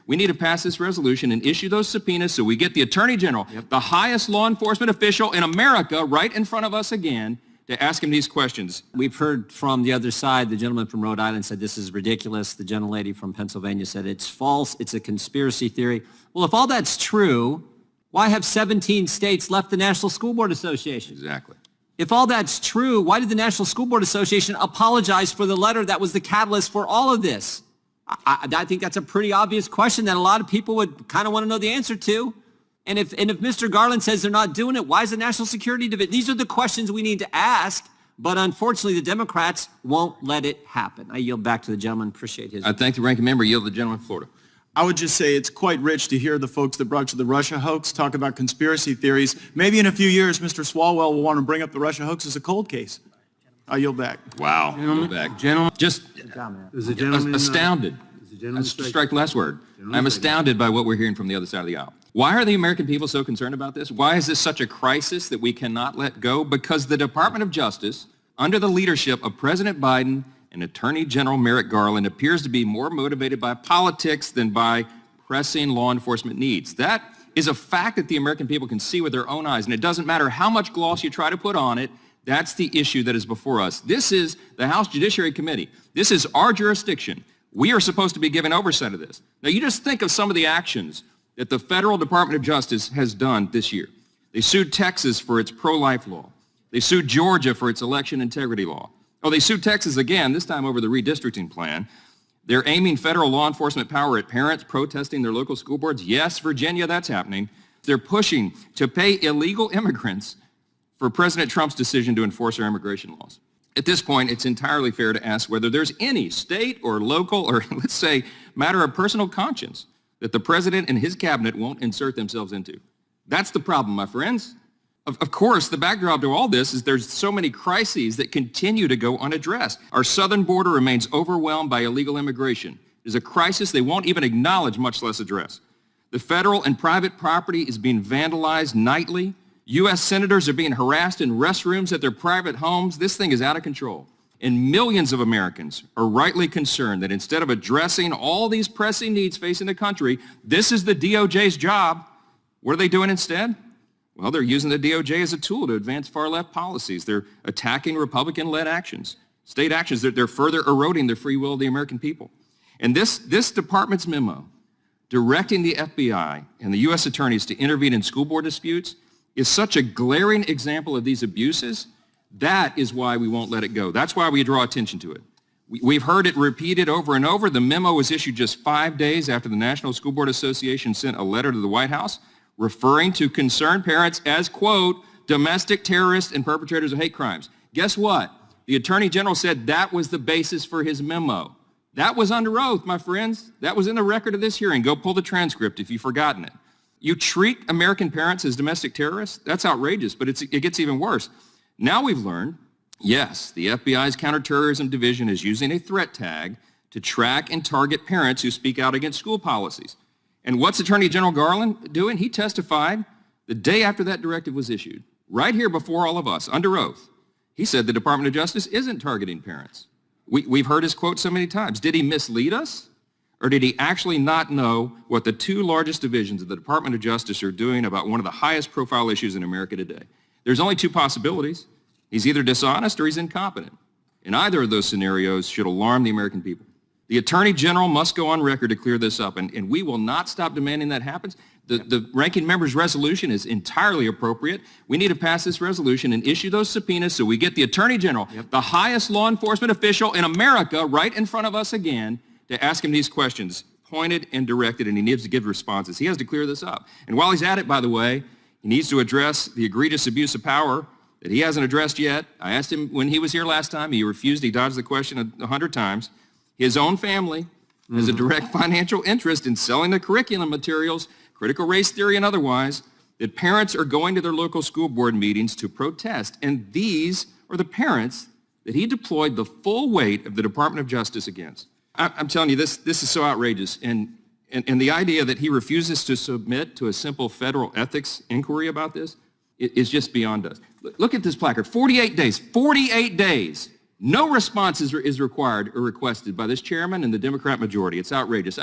We need to pass this resolution and issue those subpoenas so we get the Attorney General, the highest law enforcement official in America, right in front of us again to ask him these questions. We've heard from the other side. The gentleman from Rhode Island said this is ridiculous. The gentlelady from Pennsylvania said it's false. It's a conspiracy theory. Well, if all that's true, why have 17 states left the National School Board Association? Exactly. If all that's true, why did the National School Board Association apologize for the letter that was the catalyst for all of this? I think that's a pretty obvious question that a lot of people would kind of want to know the answer to. And if Mr. Garland says they're not doing it, why is the National Security Division? These are the questions we need to ask, but unfortunately the Democrats won't let it happen. I yield back to the gentleman. Appreciate his. I thank the ranking member. Yield to the gentleman from Florida. I would just say it's quite rich to hear the folks that brought you the Russia hoax talk about conspiracy theories. Maybe in a few years, Mr. Swalwell will want to bring up the Russia hoax as a cold case. I yield back. Wow. Yield back. Gentleman. Just astounded. Strike the last word. I'm astounded by what we're hearing from the other side of the aisle. Why are the American people so concerned about this? Why is this such a crisis that we cannot let go? Because the Department of Justice, under the leadership of President Biden and Attorney General Merrick Garland, appears to be more motivated by politics than by pressing law enforcement needs. That is a fact that the American people can see with their own eyes, and it doesn't matter how much gloss you try to put on it. That's the issue that is before us. This is the House Judiciary Committee. This is our jurisdiction. We are supposed to be giving oversight of this. Now, you just think of some of the actions that the Federal Department of Justice has done this year. They sued Texas for its pro-life law. They sued Georgia for its election integrity law. Oh, they sued Texas again, this time over the redistricting plan. They're aiming federal law enforcement power at parents protesting their local school boards. Yes, Virginia, that's happening. They're pushing to pay illegal immigrants for President Trump's decision to enforce our immigration laws. At this point, it's entirely fair to ask whether there's any state or local or, let's say, matter of personal conscience that the president and his cabinet won't insert themselves into. That's the problem, my friends. Of course, the backdrop to all this is there's so many crises that continue to go unaddressed. Our southern border remains overwhelmed by illegal immigration. It is a crisis they won't even acknowledge, much less address. The federal and private property is being vandalized nightly. U.S. senators are being harassed in restrooms at their private homes. This thing is out of control. And millions of Americans are rightly concerned that instead of addressing all these pressing needs facing the country, this is the DOJ's job. What are they doing instead? Well, they're using the DOJ as a tool to advance far-left policies. They're attacking Republican-led actions, state actions. They're further eroding the free will of the American people. And this department's memo directing the FBI and the U.S. attorneys to intervene in school board disputes is such a glaring example of these abuses. That is why we won't let it go. That's why we draw attention to it. We've heard it repeated over and over. The memo was issued just 5 days after the National School Board Association sent a letter to the White House referring to concerned parents as, quote, domestic terrorists and perpetrators of hate crimes. Guess what? The Attorney General said that was the basis for his memo. That was under oath, my friends. That was in the record of this hearing. Go pull the transcript if you've forgotten it. You treat American parents as domestic terrorists? That's outrageous, but it gets even worse. Now we've learned, yes, the FBI's counterterrorism division is using a threat tag to track and target parents who speak out against school policies. And what's Attorney General Garland doing? He testified the day after that directive was issued, right here before all of us, under oath. He said the Department of Justice isn't targeting parents. We've heard his quote so many times. Did he mislead us? Or did he actually not know what the two largest divisions of the Department of Justice are doing about one of the highest profile issues in America today? There's only two possibilities. He's either dishonest or he's incompetent. And either of those scenarios should alarm the American people. The Attorney General must go on record to clear this up, and we will not stop demanding that happens. The ranking member's resolution is entirely appropriate. We need to pass this resolution and issue those subpoenas so we get the Attorney General, the highest law enforcement official in America, right in front of us again to ask him these questions, pointed and directed, and he needs to give responses. He has to clear this up. And while he's at it, by the way, he needs to address the egregious abuse of power that he hasn't addressed yet. I asked him when he was here last time. He refused. He dodged the question 100 times. His own family has a direct financial interest in selling the curriculum materials, critical race theory and otherwise, that parents are going to their local school board meetings to protest. And these are the parents that he deployed the full weight of the Department of Justice against. I'm telling you, this is so outrageous. And the idea that he refuses to submit to a simple federal ethics inquiry about this is just beyond us. Look at this placard. 48 days. 48 days. No response is required or requested by this chairman and the Democrat majority. It's outrageous.